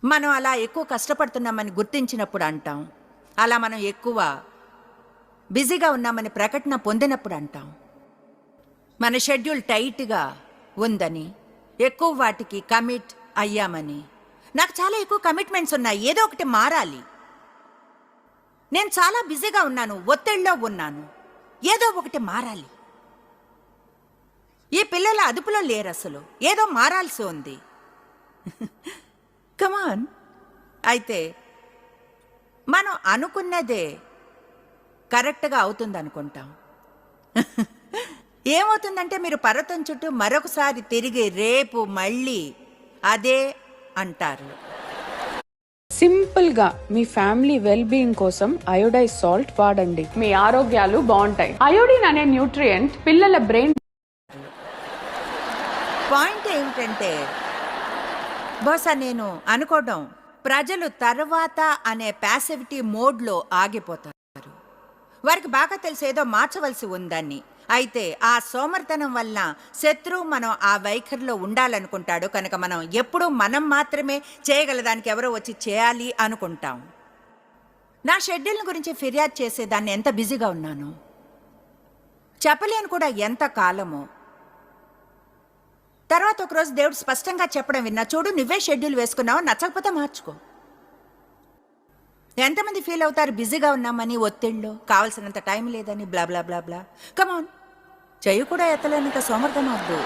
మనం అలా ఎక్కువ కష్టపడుతున్నామని గుర్తించినప్పుడు అంటాం. అలా మనం ఎక్కువ బిజీగా ఉన్నామని ప్రకటన పొందినప్పుడు అంటాం. మన షెడ్యూల్ టైట్గా ఉందని, ఎక్కువ వాటికి కమిట్ అయ్యామని. నాకు చాలా ఎక్కువ కమిట్మెంట్స్ ఉన్నాయి, ఏదో ఒకటి మారాలి. నేను చాలా బిజీగా ఉన్నాను, ఒత్తిడిలో ఉన్నాను, ఏదో ఒకటి మారాలి. ఈ పిల్లల అదుపులో లేరు, అసలు ఏదో మారాల్సి ఉంది. కమాన్. అయితే మనం అనుకున్నదే కరెక్ట్గా అవుతుందనుకుంటాం. ఏమవుతుందంటే మీరు పర్వతం చుట్టూ మరొకసారి తిరిగి రేపు మళ్ళీ అదే అంటారు. సింపుల్ గా మీ ఫ్యామిలీ వెల్ బీయింగ్ కోసం అయోడైజ్ సాల్ట్ వాడండి, మీ ఆరోగ్యాలు బాగుంటాయి. అయోడిన్ అనే న్యూట్రియంట్ పిల్లల బ్రెయిన్. పాయింట్ ఏమిటంటే, బహుశా నేను అనుకోవడం, ప్రజలు తర్వాత అనే ప్యాసివిటీ మోడ్లో ఆగిపోతారు. వారికి బాగా తెలిసి ఏదో మార్చవలసి ఉందని. అయితే ఆ సోమర్తనం వల్ల శత్రువు మనం ఆ వైఖరిలో ఉండాలనుకుంటాడు కనుక మనం ఎప్పుడూ మనం మాత్రమే చేయగలదానికి ఎవరో వచ్చి చేయాలి అనుకుంటాం. నా షెడ్యూల్ గురించి ఫిర్యాదు చేసేదాన్ని ఎంత బిజీగా ఉన్నాను చెప్పలేను కూడా, ఎంత కాలమో. తర్వాత ఒకరోజు దేవుడు స్పష్టంగా చెప్పడం విన్నా, చూడు నువ్వే షెడ్యూల్ వేసుకున్నావు, నచ్చకపోతే మార్చుకో. ఎంతమంది ఫీల్ అవుతారు బిజీగా ఉన్నామని, ఒత్తిడిలో, కావాల్సినంత టైం లేదని, బ్లా బ్లా బ్లా బ్లా. కమాన్, చెయ్యి కూడా ఎత్తలేనంత సోమర్థం అవద్దు.